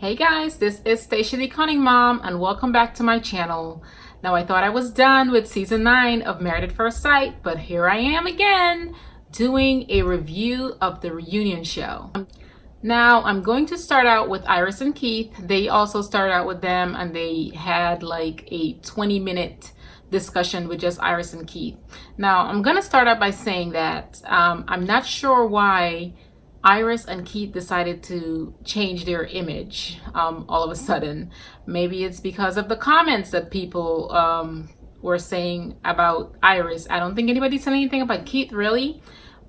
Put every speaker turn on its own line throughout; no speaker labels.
Hey guys, this is Stacia the Cunning Mom and welcome back to my channel. Now I thought I was done with season 9 of Married at First Sight, but here I am again doing a review of the reunion show. Now I'm going to start out with Iris and Keith. They also started out with them and they had like a 20-minute discussion with just Iris and Keith. Now I'm going to start out by saying that I'm not sure why Iris and Keith decided to change their image all of a sudden. Maybe it's because of the comments that people were saying about Iris. I don't think anybody said anything about Keith really,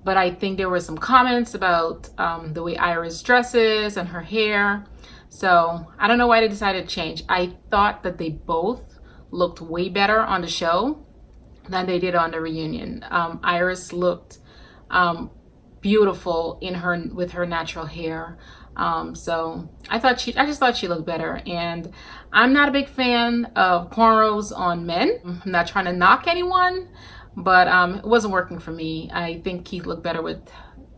but I think there were some comments about the way Iris dresses and her hair. So I don't know why they decided to change. I thought that they both looked way better on the show than they did on the reunion. Iris looked beautiful with her natural hair. So I just thought she looked better. And I'm not a big fan of cornrows on men. I'm not trying to knock anyone, but it wasn't working for me. I think Keith looked better with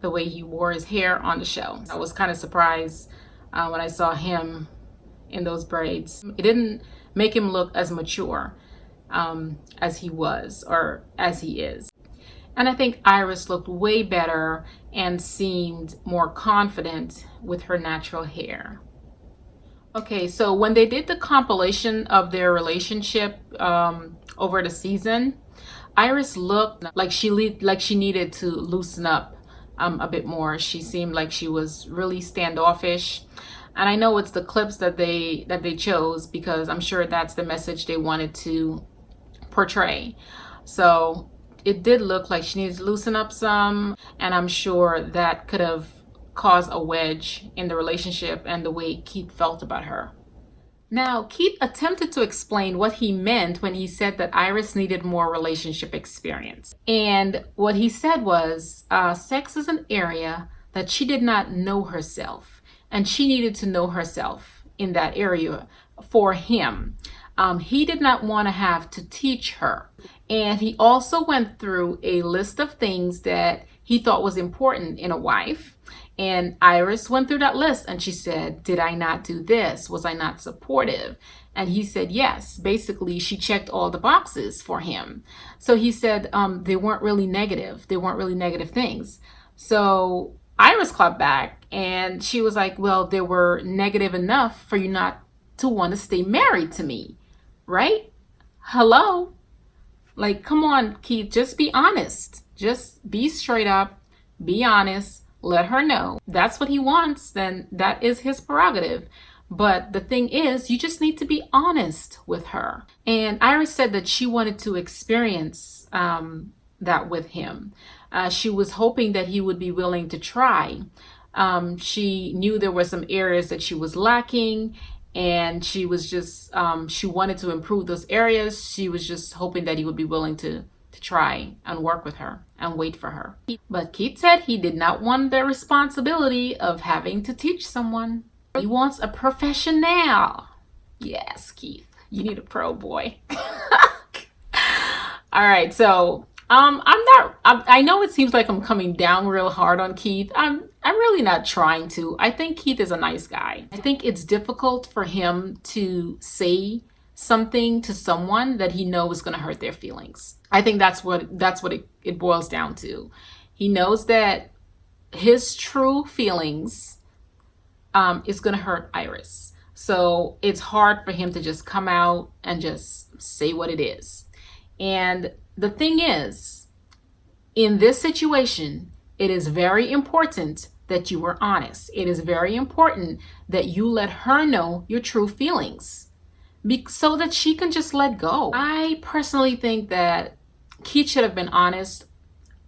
the way he wore his hair on the show. I was kind of surprised when I saw him in those braids. It didn't make him look as mature as he was or as he is. And I think Iris looked way better and seemed more confident with her natural hair. Okay, so when they did the compilation of their relationship over the season, Iris looked like she needed to loosen up a bit more. She seemed like she was really standoffish. And I know it's the clips that they chose because I'm sure that's the message they wanted to portray. So it did look like she needed to loosen up some, and I'm sure that could have caused a wedge in the relationship and the way Keith felt about her. Now, Keith attempted to explain what he meant when he said that Iris needed more relationship experience. And what he said was, sex is an area that she did not know herself, and she needed to know herself in that area for him. He did not want to have to teach her. And he also went through a list of things that he thought was important in a wife. And Iris went through that list and she said, did I not do this? Was I not supportive? And he said, yes. Basically, she checked all the boxes for him. So he said they weren't really negative. They weren't really negative things. So Iris clapped back and she was like, well, they were negative enough for you not to want to stay married to me, right? Hello? Like, come on, Keith, just be honest. Just be straight up, be honest, let her know. That's what he wants, then that is his prerogative. But the thing is, you just need to be honest with her. And Iris said that she wanted to experience that with him. She was hoping that he would be willing to try. She knew there were some areas that she was lacking, and she was just, she wanted to improve those areas. She was just hoping that he would be willing to try and work with her and wait for her. But Keith said he did not want the responsibility of having to teach someone. He wants a professional. Yes, Keith, you need a pro, boy. All right, so I know it seems like I'm coming down real hard on Keith. I'm really not trying to. I think Keith is a nice guy. I think it's difficult for him to say something to someone that he knows is going to hurt their feelings. I think that's what it boils down to. He knows that his true feelings is going to hurt Iris. So it's hard for him to just come out and just say what it is. And the thing is, in this situation, it is very important that you were honest. It is very important that you let her know your true feelings so that she can just let go. I personally think that Keith should have been honest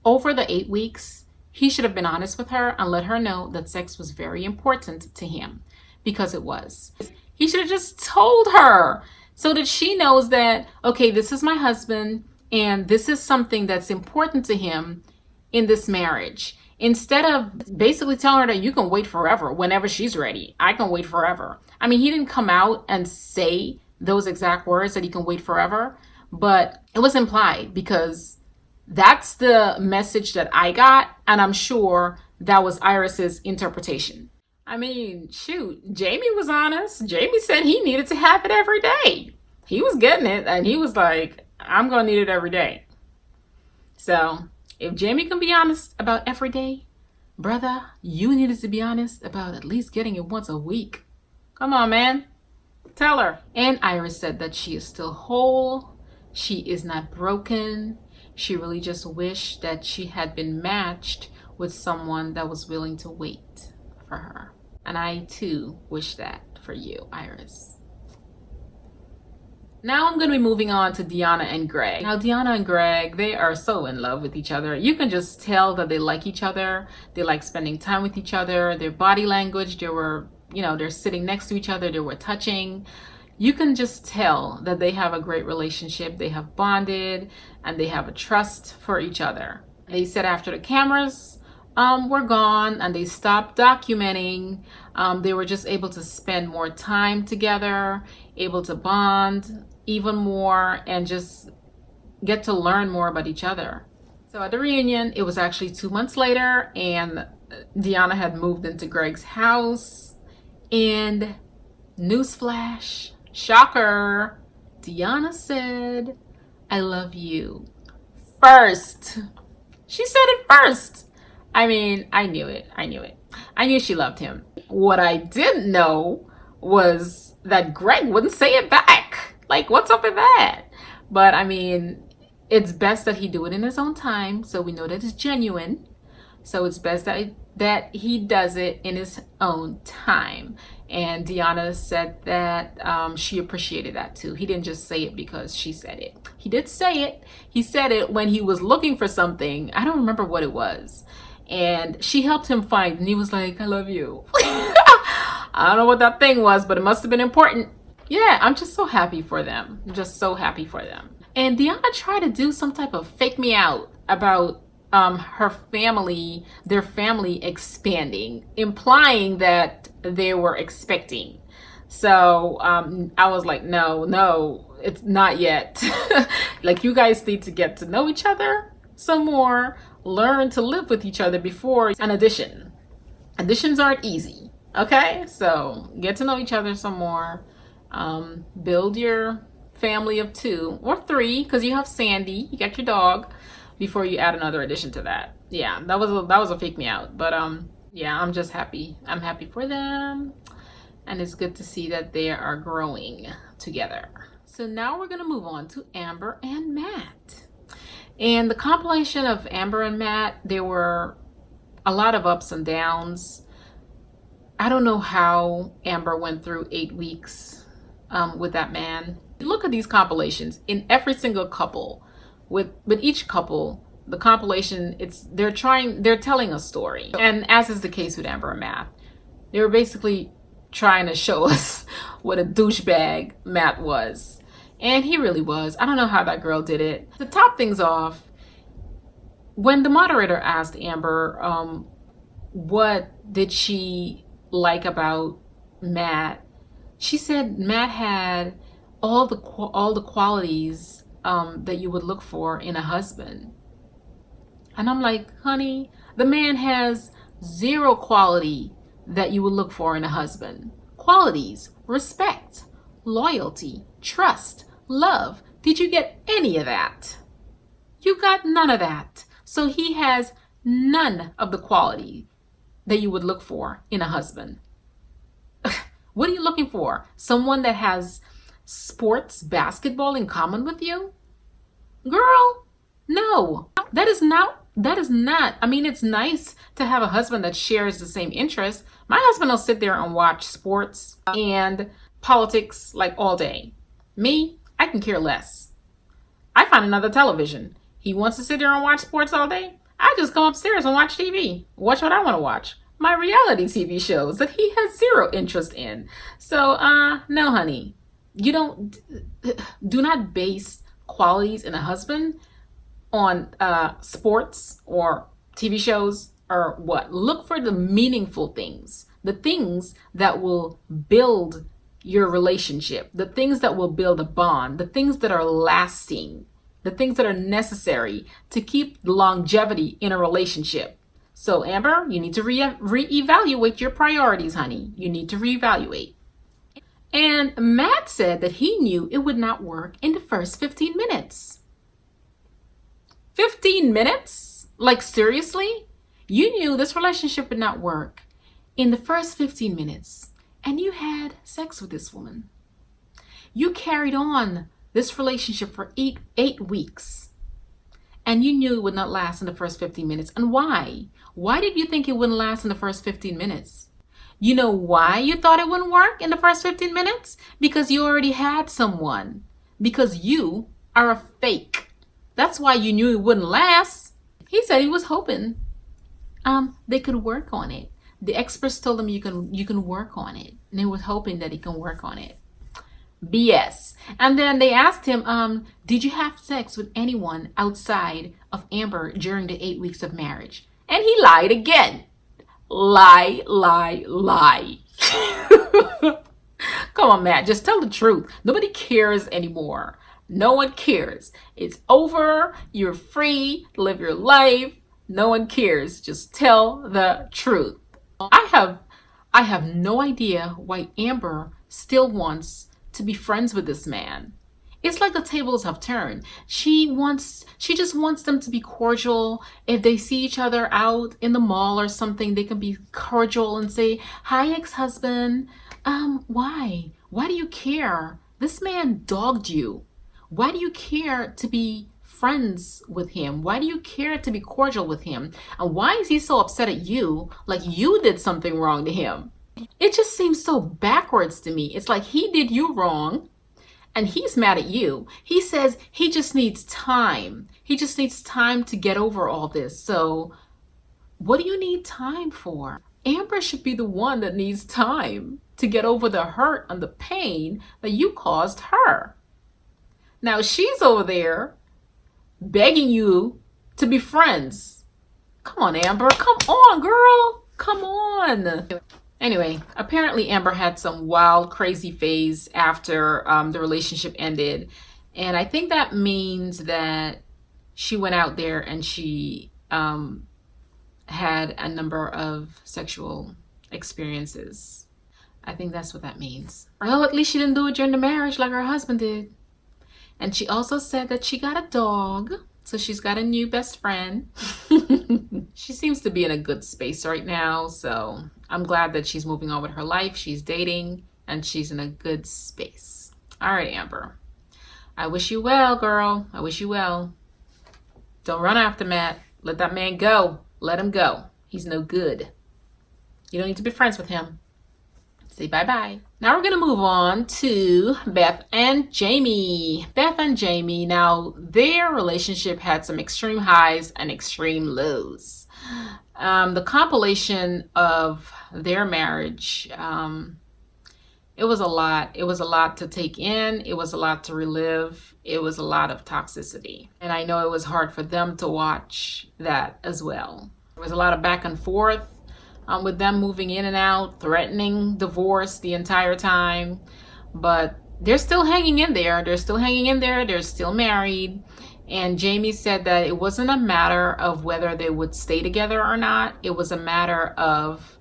over the 8 weeks. He should have been honest with her and let her know that sex was very important to him, because it was. He should have just told her so that she knows that, okay, this is my husband and this is something that's important to him in this marriage. Instead of basically telling her that you can wait forever whenever she's ready. I can wait forever. I mean, he didn't come out and say those exact words that he can wait forever, but it was implied because that's the message that I got. And I'm sure that was Iris's interpretation. I mean, shoot, Jamie was honest. Jamie said he needed to have it every day. He was getting it, and he was like, I'm going to need it every day. So, if Jamie can be honest about every day, brother, you needed to be honest about at least getting it once a week. Come on, man. Tell her. And Iris said that she is still whole. She is not broken. She really just wished that she had been matched with someone that was willing to wait for her. And I too wish that for you, Iris. Now I'm going to be moving on to Deanna and Greg. Now Deanna and Greg, they are so in love with each other. You can just tell that they like each other. They like spending time with each other. Their body language, they're sitting next to each other. They were touching. You can just tell that they have a great relationship. They have bonded and they have a trust for each other. They said after the cameras were gone and they stopped documenting, they were just able to spend more time together, able to bond even more, and just get to learn more about each other. So at the reunion, it was actually 2 months later, and Deanna had moved into Greg's house, and newsflash, shocker, Deanna said, I love you first. She said it first. I mean, I knew it. I knew she loved him. What I didn't know was that Greg wouldn't say it back. Like, what's up with that? But I mean, it's best that he do it in his own time, so we know that it's genuine. So it's best that he does it in his own time. And Deanna said that she appreciated that too. He didn't just say it because she said it. He did say it. He said it when he was looking for something. I don't remember what it was. And she helped him find, and he was like, I love you. I don't know what that thing was, but it must have been important. Yeah, I'm just so happy for them. I'm just so happy for them. And Deanna tried to do some type of fake me out about her family, their family expanding, implying that they were expecting. So I was like, no, it's not yet. Like, you guys need to get to know each other some more, learn to live with each other before an addition. Additions aren't easy, okay? So get to know each other some more. Build your family of 2 or 3, because you have Sandy, you got your dog, before you add another addition to that. Yeah, that was a fake me out. But yeah, I'm just happy. I'm happy for them. And it's good to see that they are growing together. So now we're going to move on to Amber and Matt. And the compilation of Amber and Matt, there were a lot of ups and downs. I don't know how Amber went through 8 weeks with that man. Look at these compilations in every single couple. With each couple, the compilation, they're telling a story. And as is the case with Amber and Matt, they were basically trying to show us what a douchebag Matt was. And he really was. I don't know how that girl did it. To top things off, when the moderator asked Amber what did she like about Matt, she said Matt had all the qualities that you would look for in a husband. And I'm like, honey, the man has 0 quality that you would look for in a husband. Qualities: respect, loyalty, trust, love. Did you get any of that? You got none of that. So he has none of the quality that you would look for in a husband. What are you looking for? Someone that has sports, basketball in common with you? Girl, no. That is not. I mean, it's nice to have a husband that shares the same interests. My husband will sit there and watch sports and politics like all day. Me, I can care less. I find another television. He wants to sit there and watch sports all day. I just come upstairs and watch TV. Watch what I want to watch. My reality TV shows that he has 0 interest in. So, no, honey. Do not base qualities in a husband on sports or TV shows or what. Look for the meaningful things, the things that will build your relationship, the things that will build a bond, the things that are lasting, the things that are necessary to keep longevity in a relationship. So Amber, you need to reevaluate your priorities, honey. You need to reevaluate. And Matt said that he knew it would not work in the first 15 minutes. 15 minutes? Like, seriously? You knew this relationship would not work in the first 15 minutes, and you had sex with this woman. You carried on this relationship for eight weeks, and you knew it would not last in the first 15 minutes. And why? Why did you think it wouldn't last in the first 15 minutes? You know why you thought it wouldn't work in the first 15 minutes? Because you already had someone. Because you are a fake. That's why you knew it wouldn't last. He said he was hoping they could work on it. The experts told him you can work on it. And he was hoping that he can work on it. BS. And then they asked him, did you have sex with anyone outside of Amber during the 8 weeks of marriage? And he lied again. Lie. Come on, Matt, just tell the truth. Nobody cares anymore. No one cares. It's over. You're free. Live your life. No one cares. Just tell the truth. I have no idea why Amber still wants to be friends with this man. It's like the tables have turned. She just wants them to be cordial. If they see each other out in the mall or something, they can be cordial and say, "Hi, ex-husband. Why? Why do you care? This man dogged you. Why do you care to be friends with him? Why do you care to be cordial with him? And why is he so upset at you, like you did something wrong to him?" It just seems so backwards to me. It's like he did you wrong and he's mad at you. He says he just needs time. He just needs time to get over all this. So what do you need time for? Amber should be the one that needs time to get over the hurt and the pain that you caused her. Now she's over there begging you to be friends. Come on, Amber. Come on, girl. Come on. Anyway, apparently Amber had some wild, crazy phase after the relationship ended. And I think that means that she went out there and she had a number of sexual experiences. I think that's what that means. Well, at least she didn't do it during the marriage like her husband did. And she also said that she got a dog. So she's got a new best friend. She seems to be in a good space right now. So I'm glad that she's moving on with her life. She's dating and she's in a good space. All right, Amber. I wish you well, girl. I wish you well. Don't run after Matt. Let that man go. Let him go. He's no good. You don't need to be friends with him. Say bye-bye. Now we're going to move on to Beth and Jamie. Beth and Jamie, now their relationship had some extreme highs and extreme lows. The compilation of their marriage, it was a lot. It was a lot to take in. It was a lot to relive. It was a lot of toxicity. And I know it was hard for them to watch that as well. There was a lot of back and forth. With them moving in and out, threatening divorce the entire time. But they're still hanging in there. They're still hanging in there. They're still married. And Jamie said that it wasn't a matter of whether they would stay together or not. It was a matter of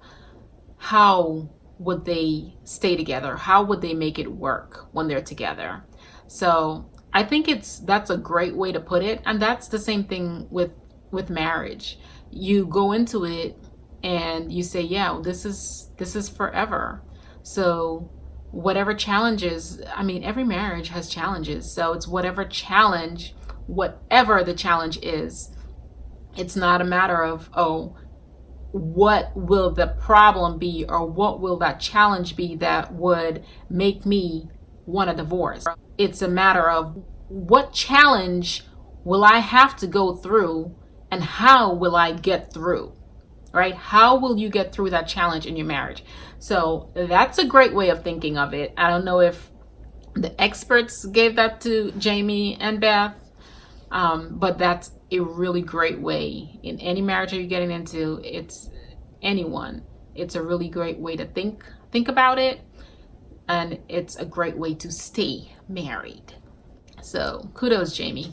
how would they stay together? How would they make it work when they're together? So I think that's a great way to put it. And that's the same thing with marriage. You go into it and you say, yeah, this is forever. So whatever challenges, I mean, every marriage has challenges. So it's whatever the challenge is. It's not a matter of, oh, what will the problem be or what will that challenge be that would make me want a divorce? It's a matter of what challenge will I have to go through and how will I get through? Right? How will you get through that challenge in your marriage? So that's a great way of thinking of it. I don't know if the experts gave that to Jamie and Beth, but that's a really great way in any marriage that you're getting into. It's anyone. It's a really great way to think about it. And it's a great way to stay married. So kudos, Jamie.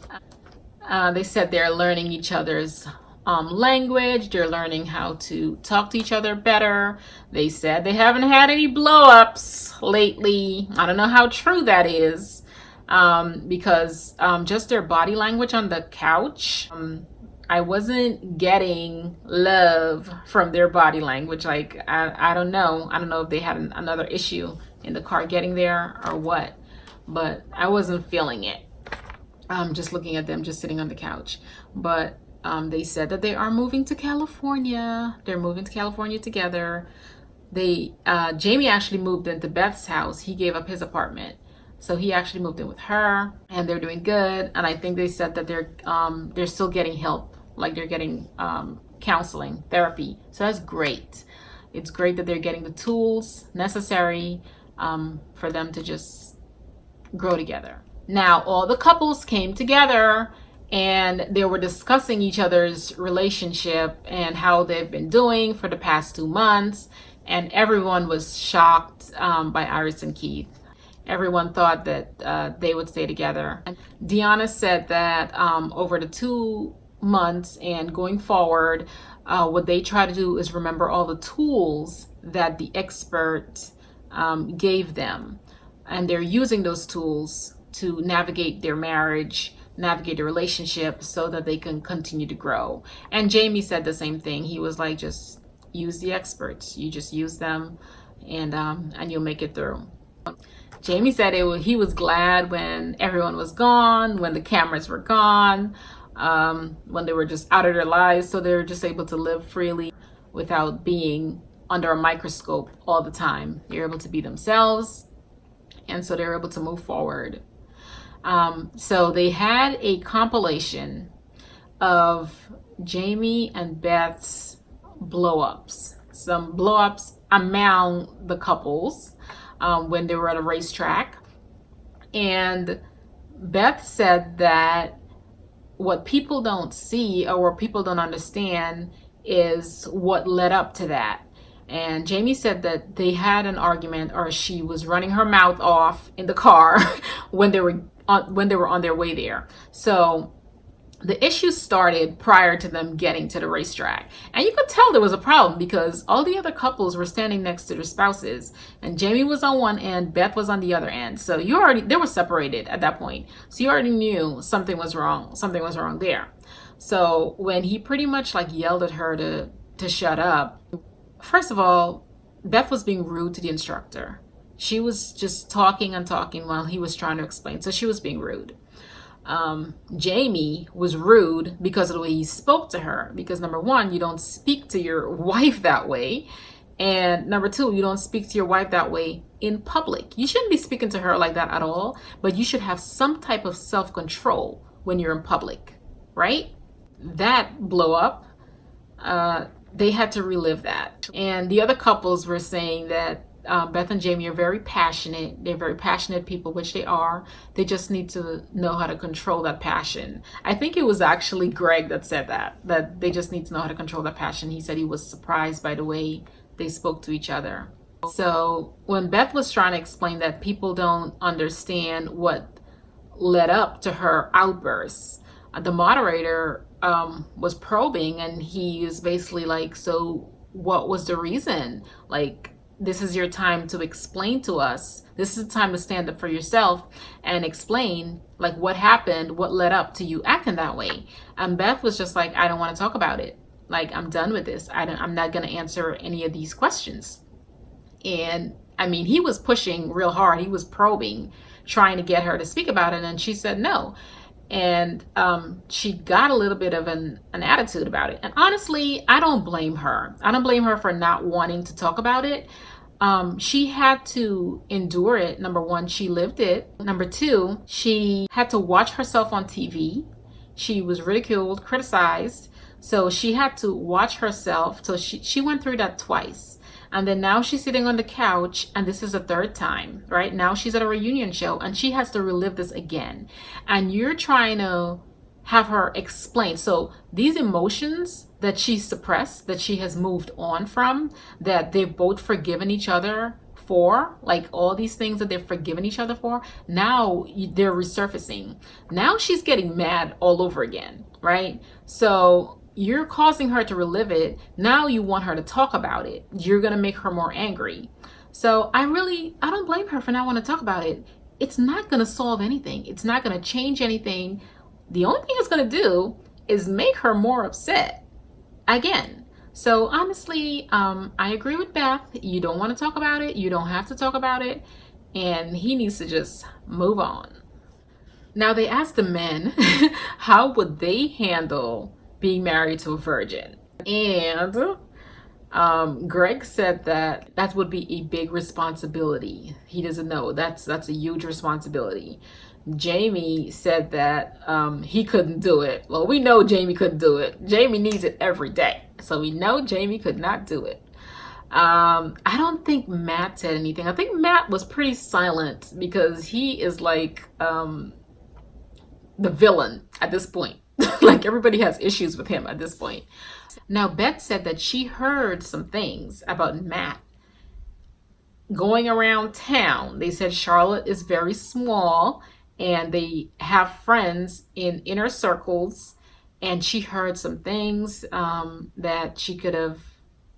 They said they're learning each other's language. They're learning how to talk to each other better. They said they haven't had any blow-ups lately. I don't know how true that is, because just their body language on the couch, I wasn't getting love from their body language. Like, I don't know. I don't know if they had another issue in the car getting there or what, but I wasn't feeling it. Just looking at them just sitting on the couch. But they said that they are moving to California. They're moving to California together. Jamie actually moved into Beth's house. He gave up his apartment. So he actually moved in with her, and they're doing good. And I think they said that they're still getting help. Like, they're getting counseling, therapy. So that's great. It's great that they're getting the tools necessary for them to just grow together. Now, all the couples came together and they were discussing each other's relationship and how they've been doing for the past 2 months. And everyone was shocked by Iris and Keith. Everyone thought that they would stay together. And Deanna said that over the 2 months and going forward, what they try to do is remember all the tools that the expert gave them. And they're using those tools to navigate their marriage, navigate the relationship so that they can continue to grow. And Jamie said the same thing. He was like, just use the experts. You just use them and you'll make it through. Jamie said he was glad when everyone was gone, when the cameras were gone, when they were just out of their lives, so they were just able to live freely without being under a microscope all the time. They're able to be themselves, and so they're able to move forward. So they had a compilation of Jamie and Beth's blow-ups, some blow-ups among the couples when they were at a racetrack. And Beth said that what people don't see or what people don't understand is what led up to that. And Jamie said that they had an argument, or she was running her mouth off in the car when they were on their way there. So the issue started prior to them getting to the racetrack. And you could tell there was a problem because all the other couples were standing next to their spouses. And Jamie was on one end, Beth was on the other end. So they were separated at that point. So you already knew something was wrong. Something was wrong there. So when he pretty much like yelled at her to shut up, first of all, Beth was being rude to the instructor. She was just talking and talking while he was trying to explain. So she was being rude. Jamie was rude because of the way he spoke to her. Because number one, you don't speak to your wife that way. And number two, you don't speak to your wife that way in public. You shouldn't be speaking to her like that at all. But you should have some type of self-control when you're in public, right? That blow up, they had to relive that. And the other couples were saying that Beth and Jamie are very passionate. They're very passionate people, which they are. They just need to know how to control that passion. I think it was actually Greg that said that they just need to know how to control that passion. He said he was surprised by the way they spoke to each other. So when Beth was trying to explain that people don't understand what led up to her outbursts, the moderator was probing, and he was basically like, so what was the reason? Like, this is your time to explain to us. This is the time to stand up for yourself and explain like what happened, what led up to you acting that way. And Beth was just like, I don't want to talk about it. Like, I'm done with this. I'm not going to answer any of these questions. And I mean, he was pushing real hard. He was probing, trying to get her to speak about it. And she said no. And she got a little bit of an attitude about it. And honestly, I don't blame her. I don't blame her for not wanting to talk about it. She had to endure it. Number one, she lived it. Number two, she had to watch herself on TV. She was ridiculed, criticized. So she had to watch herself. So she went through that twice. And then now she's sitting on the couch, and this is the third time, right? Now she's at a reunion show, and she has to relive this again. And you're trying to have her explain. So these emotions that she suppressed, that she has moved on from, that they've both forgiven each other for, like all these things that they've forgiven each other for, now they're resurfacing. Now she's getting mad all over again, right? So you're causing her to relive it. Now you want her to talk about it. You're going to make her more angry. So I don't blame her for not wanting to talk about it. It's not going to solve anything. It's not going to change anything. The only thing it's going to do is make her more upset again. So honestly, I agree with Beth. You don't want to talk about it. You don't have to talk about it. And he needs to just move on. Now they asked the men how would they handle being married to a virgin. And Greg said that would be a big responsibility. He doesn't know. That's a huge responsibility. Jamie said that he couldn't do it. Well, we know Jamie couldn't do it. Jamie needs it every day. So we know Jamie could not do it. I don't think Matt said anything. I think Matt was pretty silent because he is like the villain at this point. Like everybody has issues with him at this point. Now Beth said that she heard some things about Matt going around town. They said Charlotte is very small and they have friends in inner circles, and she heard some things that she could have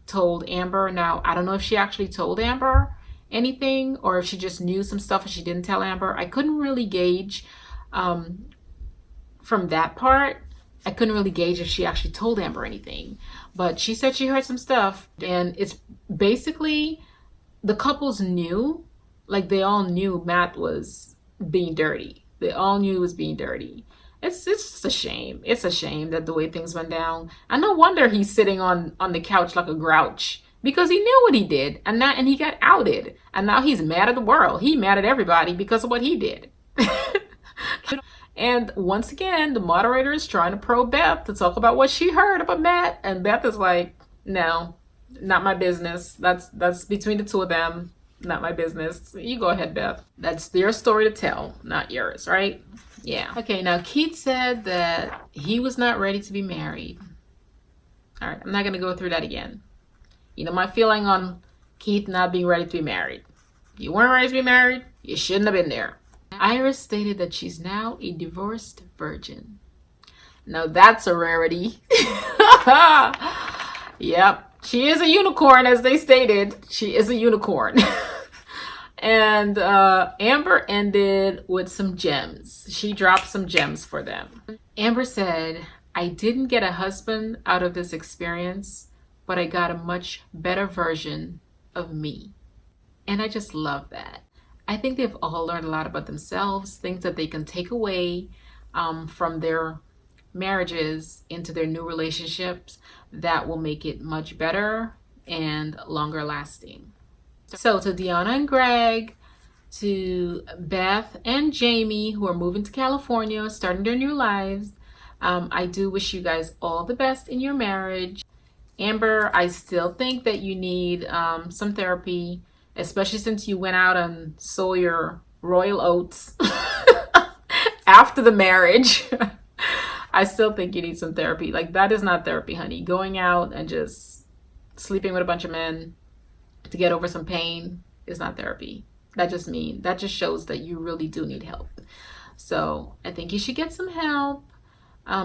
told Amber. Now I don't know if she actually told Amber anything or if she just knew some stuff and she didn't tell Amber. I couldn't really gauge from that part. I couldn't really gauge if she actually told Amber anything, but she said she heard some stuff, and it's basically the couples knew, like they all knew Matt was being dirty. They all knew he was being dirty. It's just a shame. It's a shame that the way things went down. And no wonder he's sitting on the couch like a grouch, because he knew what he did, and he got outed, and now he's mad at the world. He mad at everybody because of what he did. And once again, the moderator is trying to probe Beth to talk about what she heard about Matt. And Beth is like, no, not my business. That's between the two of them. Not my business. You go ahead, Beth. That's their story to tell, not yours, right? Yeah. Okay, now Keith said that he was not ready to be married. All right, I'm not going to go through that again. You know my feeling on Keith not being ready to be married. You weren't ready to be married. You shouldn't have been there. Iris stated that she's now a divorced virgin. Now that's a rarity. Yep, she is a unicorn, as they stated. She is a unicorn. And Amber ended with some gems. She dropped some gems for them. Amber said, I didn't get a husband out of this experience, but I got a much better version of me. And I just love that. I think they've all learned a lot about themselves, things that they can take away from their marriages into their new relationships that will make it much better and longer lasting. So to Deanna and Greg, to Beth and Jamie, who are moving to California, starting their new lives, I do wish you guys all the best in your marriage. Amber, I still think that you need some therapy, especially since you went out and sow your royal oats after the marriage. I still think you need some therapy. Like, that is not therapy, honey. Going out and just sleeping with a bunch of men to get over some pain is not therapy. That just shows that you really do need help. So I think you should get some help.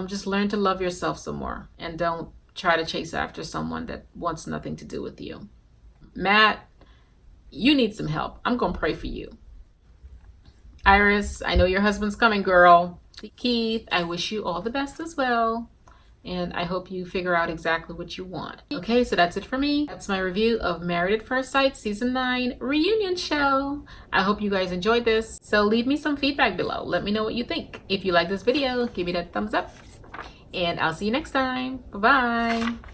Just learn to love yourself some more, and don't try to chase after someone that wants nothing to do with you. Matt, you need some help. I'm going to pray for you. Iris, I know your husband's coming, girl. Keith, I wish you all the best as well. And I hope you figure out exactly what you want. Okay, so that's it for me. That's my review of Married at First Sight Season 9 reunion show. I hope you guys enjoyed this. So leave me some feedback below. Let me know what you think. If you like this video, give me that thumbs up. And I'll see you next time. Bye-bye.